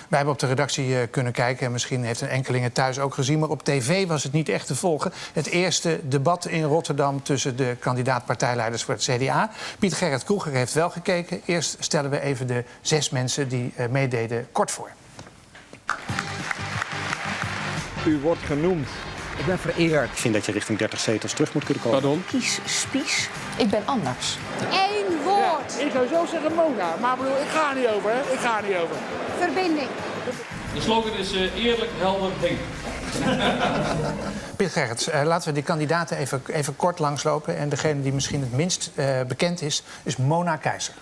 Wij hebben op de redactie kunnen kijken. En misschien heeft een enkeling het thuis ook gezien. Maar op tv was het niet echt te volgen. Het eerste debat in Rotterdam tussen de kandidaat-partijleiders voor het CDA. Piet Gerrit Kroeger heeft wel gekeken. Eerst stellen we even de 6 mensen die meededen kort voor. U wordt genoemd. Ik ben vereerd. Ik vind dat je richting 30 zetels terug moet kunnen komen. Pardon? Kies Spies. Ik ben anders. Eén woord. Ja, ik zou zo zeggen Mona, maar bedoel, ik ga er niet over, hè? Ik ga er niet over. Verbinding. De slogan is eerlijk, helder, Henk. Piet Gerrits, laten we die kandidaten even kort langslopen. En degene die misschien het minst bekend is Mona Keizer.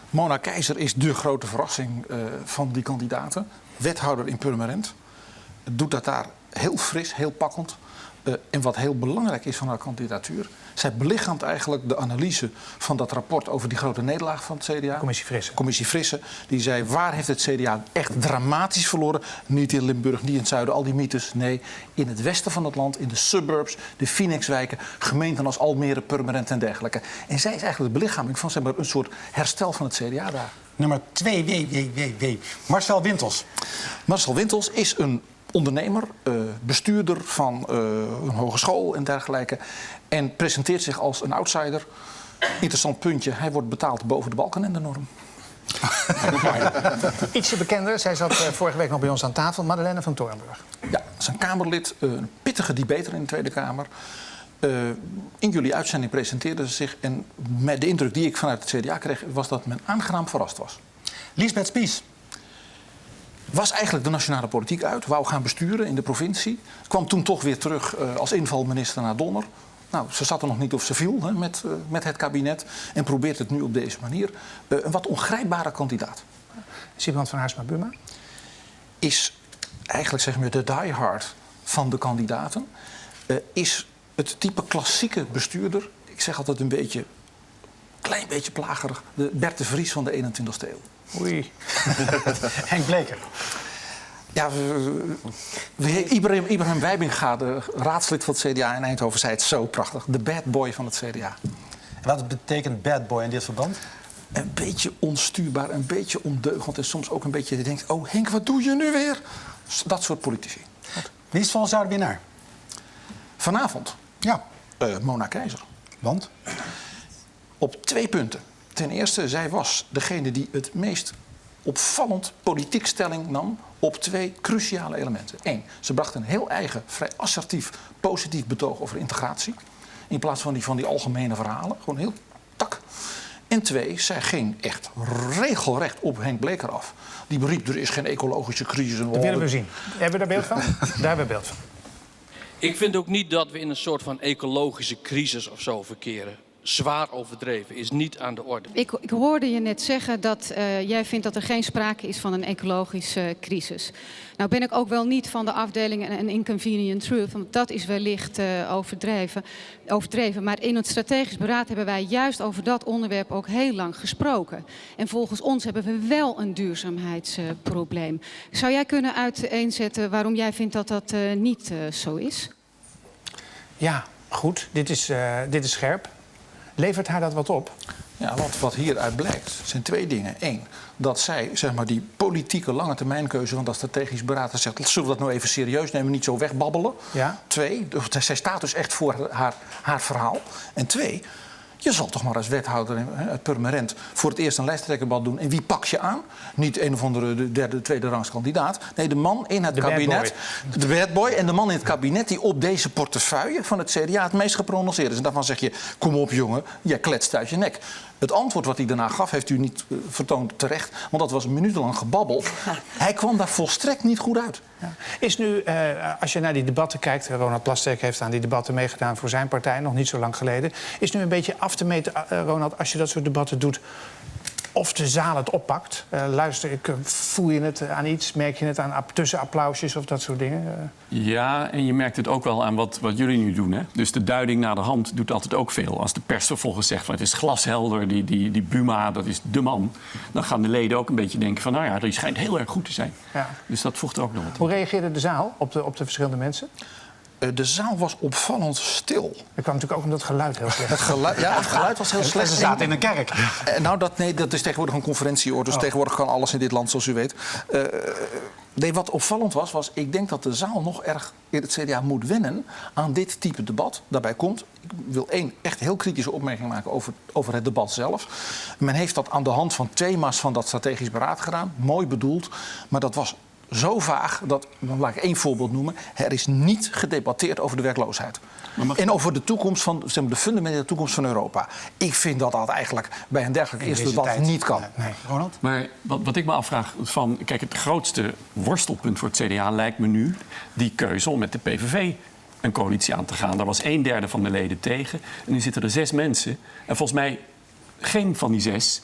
Mona Keizer is de grote verrassing van die kandidaten. Wethouder in Purmerend. Doet dat daar heel fris, heel pakkend. En wat heel belangrijk is van haar kandidatuur... zij belichaamt eigenlijk de analyse van dat rapport over die grote nederlaag van het CDA. Commissie Frisse. Die zei, waar heeft het CDA echt dramatisch verloren? Niet in Limburg, niet in het zuiden, al die mythes. Nee, in het westen van het land, in de suburbs, de Phoenixwijken... gemeenten als Almere, Purmerend en dergelijke. En zij is eigenlijk de belichaming van zeg maar, een soort herstel van het CDA daar. Nummer 2, Marcel Wintels. Marcel Wintels is een ondernemer, bestuurder van een hogeschool en dergelijke. En presenteert zich als een outsider. Interessant puntje, hij wordt betaald boven de balken en de norm. Ietsje bekender, zij zat vorige week nog bij ons aan tafel, Madeleine van Torenburg. Ja, dat is een Kamerlid, een pittige debater in de Tweede Kamer. In jullie uitzending presenteerde ze zich. En met de indruk die ik vanuit het CDA kreeg, was dat men aangenaam verrast was. Liesbeth Spies. Was eigenlijk de nationale politiek uit, wou gaan besturen in de provincie. Kwam toen toch weer terug als invalminister naar Donner. Nou, ze zat er nog niet of ze viel met het kabinet. En probeert het nu op deze manier. Een wat ongrijpbare kandidaat. Sibrand van Haarsma-Buma? Is eigenlijk zeg maar de diehard van de kandidaten. Is het type klassieke bestuurder. Ik zeg altijd een klein beetje plagerig. De Bert de Vries van de 21ste eeuw. Oei. Henk Bleker. Ja, Ibrahim Wijbinga, de raadslid van het CDA in Eindhoven, zei het zo prachtig. De bad boy van het CDA. En wat betekent bad boy in dit verband? Een beetje onstuurbaar, een beetje ondeugend en soms ook een beetje... je denkt, oh Henk, wat doe je nu weer? Dat soort politici. Wie is volgens jou de winnaar? Vanavond? Ja. Mona Keizer. Want? Op 2 punten. Ten eerste, zij was degene die het meest opvallend politiek stelling nam op 2 cruciale elementen. 1, ze bracht een heel eigen, vrij assertief, positief betoog over integratie. In plaats van die algemene verhalen. Gewoon heel tak. En 2, zij ging echt regelrecht op Henk Bleker af. Die beriep, er is geen ecologische crisis. Dat willen we zien. Hebben we daar beeld van? Daar hebben we beeld van. Ik vind ook niet dat we in een soort van ecologische crisis of zo verkeren. Zwaar overdreven, is niet aan de orde. Ik hoorde je net zeggen dat jij vindt dat er geen sprake is van een ecologische crisis. Nou ben ik ook wel niet van de afdeling een inconvenient truth, want dat is wellicht overdreven. Maar in het strategisch beraad hebben wij juist over dat onderwerp ook heel lang gesproken. En volgens ons hebben we wel een duurzaamheidsprobleem. Zou jij kunnen uiteenzetten waarom jij vindt dat dat niet zo is? Ja, goed. Dit is scherp. Levert haar dat wat op? Ja, wat hieruit blijkt zijn 2 dingen. 1, dat zij zeg maar, die politieke lange termijnkeuze van dat strategisch beraad zegt, zullen we dat nou even serieus nemen, niet zo wegbabbelen. Ja. 2, zij staat dus echt voor haar verhaal. En 2, je zal toch maar als wethouder uit Purmerend voor het eerst een lijsttrekkerbad doen. En wie pak je aan? Niet een of andere derde, tweede rangs kandidaat. Nee, de man in het kabinet. De bad boy. En de man in het kabinet die op deze portefeuille van het CDA het meest geprononceerd is. En daarvan zeg je, kom op jongen, jij kletst uit je nek. Het antwoord wat hij daarna gaf, heeft u niet vertoond terecht. Want dat was minutenlang gebabbel. Hij kwam daar volstrekt niet goed uit. Ja. Is nu, als je naar die debatten kijkt... Ronald Plasterk heeft aan die debatten meegedaan voor zijn partij... nog niet zo lang geleden. Is nu een beetje af te meten, Ronald, als je dat soort debatten doet... of de zaal het oppakt? Voel je het aan iets? Merk je het aan tussenapplausjes of dat soort dingen? Ja, en je merkt het ook wel aan wat jullie nu doen. Hè? Dus de duiding naar de hand doet altijd ook veel. Als de pers vervolgens zegt van het is glashelder, die Buma, dat is de man... dan gaan de leden ook een beetje denken van nou ja, die schijnt heel erg goed te zijn. Ja. Dus dat voegt er ook nog wat. Hoe reageerde de zaal op de verschillende mensen? De zaal was opvallend stil. Dat kwam natuurlijk ook omdat het geluid heel slecht was. Het geluid was heel slecht. Ze zaten in een kerk. Dat is tegenwoordig een conferentieoor. Dus tegenwoordig kan alles in dit land, zoals u weet. Wat opvallend was... ik denk dat de zaal nog erg in het CDA moet wennen aan dit type debat. Daarbij komt, ik wil één echt heel kritische opmerking maken over het debat zelf. Men heeft dat aan de hand van thema's van dat strategisch beraad gedaan. Mooi bedoeld, maar dat was zo vaag dat, dan laat ik één voorbeeld noemen... er is niet gedebatteerd over de werkloosheid. En over de toekomst van, de fundamentele toekomst van Europa. Ik vind dat eigenlijk bij een dergelijk eerste debat niet kan. Nee, Ronald? Maar wat ik me afvraag, kijk, het grootste worstelpunt voor het CDA lijkt me nu die keuze om met de PVV een coalitie aan te gaan. Daar was 1/3 van de leden tegen. En nu zitten er 6 mensen. En volgens mij geen van die 6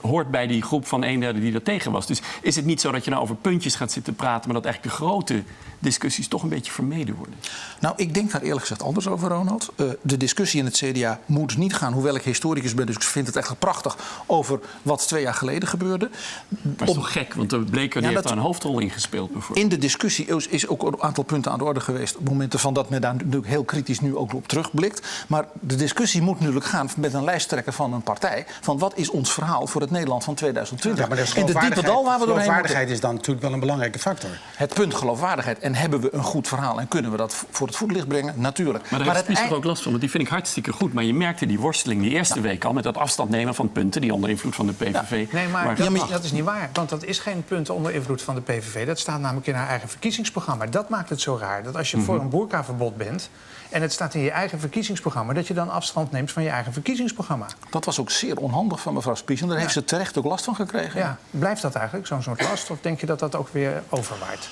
hoort bij die groep van 1/3 die er tegen was. Dus is het niet zo dat je nou over puntjes gaat zitten praten... maar dat eigenlijk de grote discussies toch een beetje vermeden worden? Nou, ik denk daar eerlijk gezegd anders over, Ronald. De discussie in het CDA moet niet gaan, hoewel ik historicus ben... dus ik vind het echt prachtig over wat 2 jaar geleden gebeurde. Maar dat is toch gek, want de Bleker heeft daar een hoofdrol in gespeeld bijvoorbeeld. In de discussie is ook een aantal punten aan de orde geweest... op momenten van dat men daar natuurlijk heel kritisch nu ook op terugblikt. Maar de discussie moet natuurlijk gaan met een lijsttrekker van een partij... van wat is ons verhaal voor het Nederland van 2020? Ja, maar in de diepe dal waar we doorheen geloofwaardigheid is dan natuurlijk wel een belangrijke factor. Het punt geloofwaardigheid. En hebben we een goed verhaal en kunnen we dat voor het voetlicht brengen? Natuurlijk. Maar daar heeft Spies toch ook last van, want die vind ik hartstikke goed. Maar je merkte die worsteling die eerste week al... met dat afstand nemen van punten die onder invloed van de PVV... Nee, maar dat is niet waar. Want dat is geen punt onder invloed van de PVV. Dat staat namelijk in haar eigen verkiezingsprogramma. Dat maakt het zo raar. Dat als je voor een boerkaverbod bent... en het staat in je eigen verkiezingsprogramma... dat je dan afstand neemt van je eigen verkiezingsprogramma. Dat was ook zeer onhandig van mevrouw Spies. En daar heeft ze terecht ook last van gekregen. Ja. Blijft dat eigenlijk, zo'n soort last? Of denk je dat dat ook weer overwaait?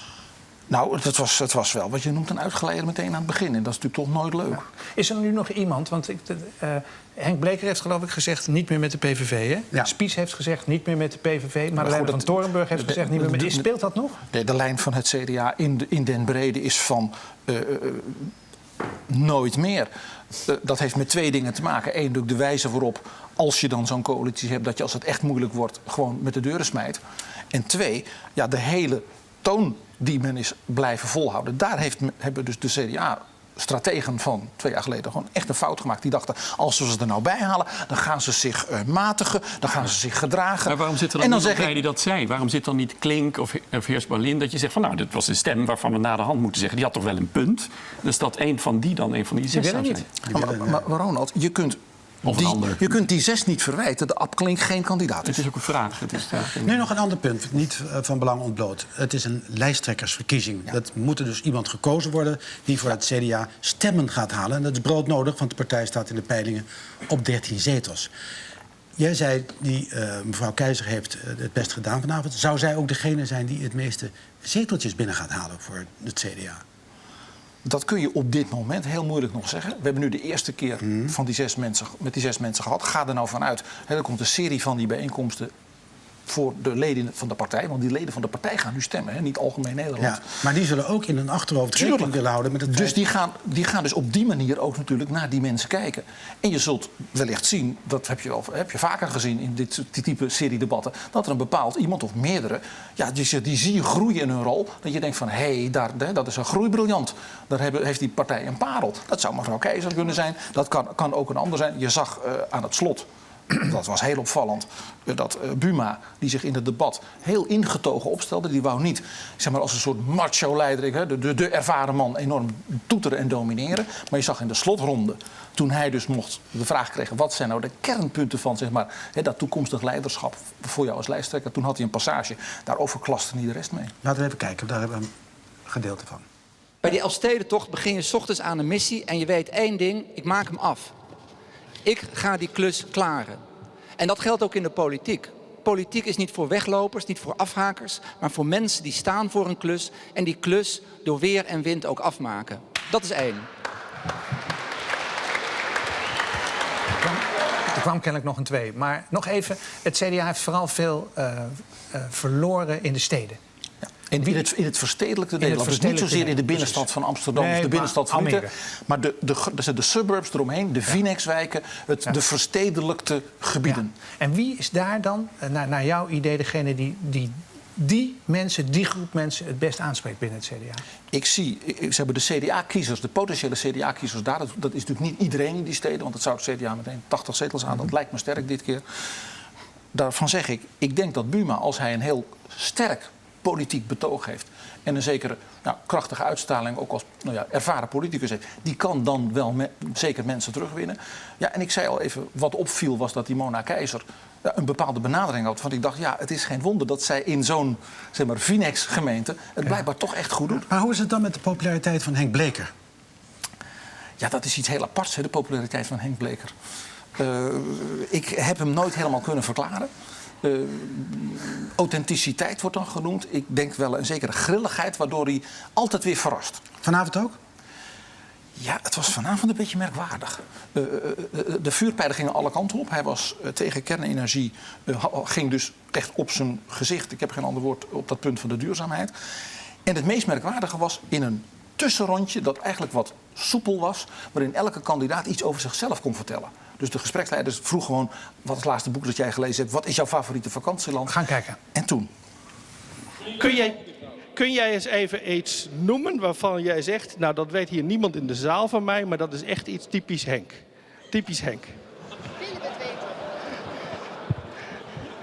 Nou, het was wel wat je noemt een uitgeleider meteen aan het begin. En dat is natuurlijk toch nooit leuk. Ja. Is er nu nog iemand, want Henk Bleker heeft geloof ik gezegd niet meer met de PVV, hè? Ja. Spies heeft gezegd niet meer met de PVV. Maar Marlene van Torenburg heeft gezegd niet meer met... Speelt dat nog? De lijn van het CDA in den brede is van nooit meer. Dat heeft met 2 dingen te maken. Eén, de wijze waarop, als je dan zo'n coalitie hebt... dat je als het echt moeilijk wordt gewoon met de deuren smijt. En 2, de hele toon die men is blijven volhouden. Daar hebben dus de CDA-strategen van 2 jaar geleden gewoon echt een fout gemaakt. Die dachten, als we ze er nou bij halen, dan gaan ze zich matigen, dan gaan ze zich gedragen. Maar waarom zit er dan niemand bij die dat zei? Waarom zit dan niet Klink of Heers Berlin dat je zegt van nou, dit was een stem waarvan we na de hand moeten zeggen, die had toch wel een punt? Dus dat een van die 6 zou zijn. Maar Ronald, je kunt die 6 niet verwijten. De Ab Klink geen kandidaat is. Het is ook een vraag. Nu nog een ander punt, niet van belang ontbloot. Het is een lijsttrekkersverkiezing. Ja. Dat moet er dus iemand gekozen worden die voor het CDA stemmen gaat halen. En dat is broodnodig, want de partij staat in de peilingen op 13 zetels. Jij zei, mevrouw Keizer heeft het best gedaan vanavond. Zou zij ook degene zijn die het meeste zeteltjes binnen gaat halen voor het CDA? Dat kun je op dit moment heel moeilijk nog zeggen. We hebben nu de eerste keer van die 6 mensen gehad. Ga er nou vanuit. Er komt een serie van die bijeenkomsten voor de leden van de partij. Want die leden van de partij gaan nu stemmen, niet algemeen Nederland. Ja, maar die zullen ook in hun achterhoofd rekening willen houden met het Dus die gaan dus op die manier ook natuurlijk naar die mensen kijken. En je zult wellicht zien, dat heb je vaker gezien in dit type serie debatten, dat er een bepaald iemand of meerdere, die zie je groeien in hun rol. Dat je denkt van, dat is een groeibriljant. Daar heeft die partij een parel. Dat zou mevrouw Keizer kunnen zijn. Dat kan ook een ander zijn. Je zag aan het slot, dat was heel opvallend, dat Buma, die zich in het debat heel ingetogen opstelde, die wou niet, zeg maar, als een soort macho-leider, de ervaren man, enorm toeteren en domineren. Maar je zag in de slotronde, toen hij dus de vraag kreeg, wat zijn nou de kernpunten van, zeg maar, dat toekomstig leiderschap voor jou als lijsttrekker, toen had hij een passage, daarover klaste niet de rest mee. Laten we even kijken, daar hebben we een gedeelte van. Bij die Elfstedentocht begin je 's ochtends aan een missie en je weet één ding, ik maak hem af. Ik ga die klus klaren. En dat geldt ook in de politiek. Politiek is niet voor weglopers, niet voor afhakers, maar voor mensen die staan voor een klus en die klus door weer en wind ook afmaken. Dat is 1. Er kwam kennelijk nog een 2. Maar nog even, het CDA heeft vooral veel verloren in de steden. In het verstedelijkte Nederland. Dus niet zozeer in de binnenstad van Amsterdam of de binnenstad van Utrecht. Maar de suburbs eromheen, de Vinex-wijken, de verstedelijkte gebieden. Ja. En wie is daar dan, naar jouw idee, degene die die mensen, die groep mensen het best aanspreekt binnen het CDA? Ze hebben de CDA-kiezers, de potentiële CDA-kiezers daar. Dat is natuurlijk niet iedereen in die steden, want het zou het CDA meteen 80 zetels aan. Dat lijkt me sterk dit keer. Daarvan zeg ik denk dat Buma, als hij een heel sterk politiek betoog heeft en een zekere krachtige uitstraling ook als ervaren politicus heeft, die kan dan wel zeker mensen terugwinnen. Ja, en ik zei al even, wat opviel was dat die Mona Keizer een bepaalde benadering had. Want ik dacht, het is geen wonder dat zij in zo'n Vinex-gemeente het blijkbaar toch echt goed doet. Maar hoe is het dan met de populariteit van Henk Bleker? Ja, dat is iets heel aparts, hè, de populariteit van Henk Bleker. Ik heb hem nooit helemaal kunnen verklaren. Authenticiteit wordt dan genoemd. Ik denk wel een zekere grilligheid, waardoor hij altijd weer verrast. Vanavond ook? Ja, het was vanavond een beetje merkwaardig. De vuurpijlen gingen alle kanten op. Hij was tegen kernenergie, ging dus echt op zijn gezicht. Ik heb geen ander woord op dat punt van de duurzaamheid. En het meest merkwaardige was in een tussenrondje dat eigenlijk wat soepel was, waarin elke kandidaat iets over zichzelf kon vertellen. Dus de gespreksleiders vroegen gewoon, wat is het laatste boek dat jij gelezen hebt? Wat is jouw favoriete vakantieland? Gaan kijken. En toen? Kun jij eens even iets noemen waarvan jij zegt, nou dat weet hier niemand in de zaal van mij, maar dat is echt iets typisch Henk. Typisch Henk. Willen we het weten?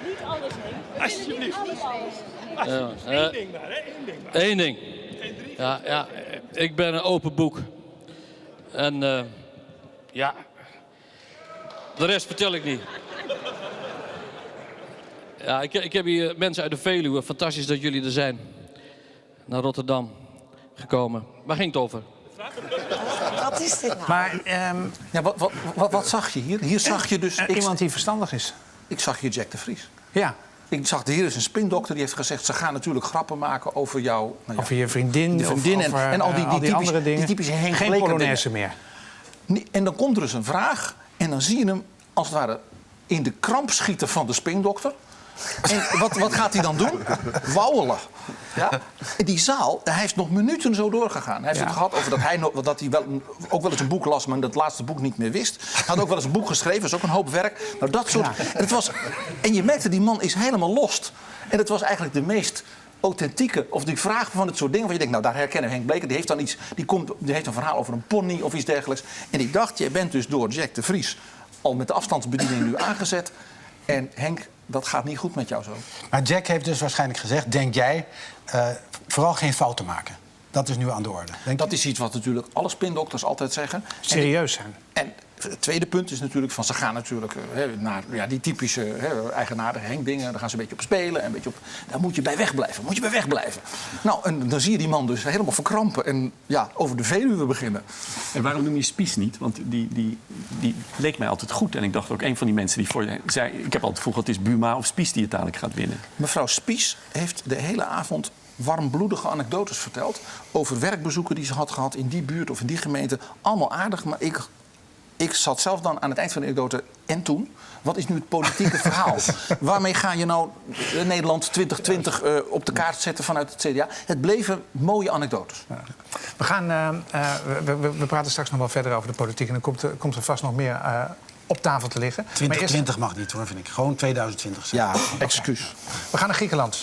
Niet alles Henk. Alsjeblieft. Eén ding maar, hè? Eén ding. Ja, ik ben een open boek. En de rest vertel ik niet. Ja, ik heb hier mensen uit de Veluwe. Fantastisch dat jullie er zijn. Naar Rotterdam gekomen. Waar ging het over? Wat is dit nou? Maar Wat zag je hier? Hier zag je dus iemand die verstandig is. Ik zag hier Jack de Vries. Ja. Ik zag, hier is een spindokter die heeft gezegd, ze gaan natuurlijk grappen maken over jou. Over je vriendin. En al die typische, andere dingen. Die typische Henk Geen Bleker Polonaise dingen. meer. En dan komt er eens een vraag en dan zie je hem als het ware in de kramp schieten van de spindokter. En wat gaat hij dan doen? Wauwelen. Ja? In die zaal, hij is nog minuten zo doorgegaan. Hij heeft het gehad over dat hij ook wel eens een boek las, maar dat laatste boek niet meer wist. Hij had ook wel eens een boek geschreven, dat is ook een hoop werk. Nou, dat soort. En je merkte, die man is helemaal lost. En het was eigenlijk de meest authentieke, of die vraag van het soort dingen waar je denkt, nou daar herkennen we Henk Bleker, die heeft dan iets, die heeft een verhaal over een pony of iets dergelijks. En ik dacht, jij bent dus door Jack de Vries al met de afstandsbediening nu aangezet. En Henk, dat gaat niet goed met jou zo. Maar Jack heeft dus waarschijnlijk gezegd, denk jij, vooral geen fouten maken. Dat is nu aan de orde. Dat is iets wat natuurlijk alle spindokters altijd zeggen. Serieus zijn. En het tweede punt is natuurlijk van, ze gaan natuurlijk naar die typische eigenaardige Henk-dingen. Daar gaan ze een beetje op spelen. En daar moet je bij wegblijven. Nou, en dan zie je die man dus helemaal verkrampen en over de Veluwe beginnen. En waarom noem je Spies niet? Want die leek mij altijd goed. En ik dacht ook een van die mensen die voor je zei, ik heb altijd gevoeld, het is Buma of Spies die uiteindelijk gaat winnen. Mevrouw Spies heeft de hele avond warmbloedige anekdotes verteld over werkbezoeken die ze had gehad in die buurt of in die gemeente. Allemaal aardig, maar ik zat zelf dan aan het eind van de anekdote. En toen? Wat is nu het politieke verhaal? Waarmee ga je nou Nederland 2020 op de kaart zetten vanuit het CDA? Het bleven mooie anekdotes. We praten straks nog wel verder over de politiek. En dan komt er vast nog meer op tafel te liggen. 2020 mag niet hoor, vind ik. Gewoon 2020. Ja, excuus. We gaan naar Griekenland.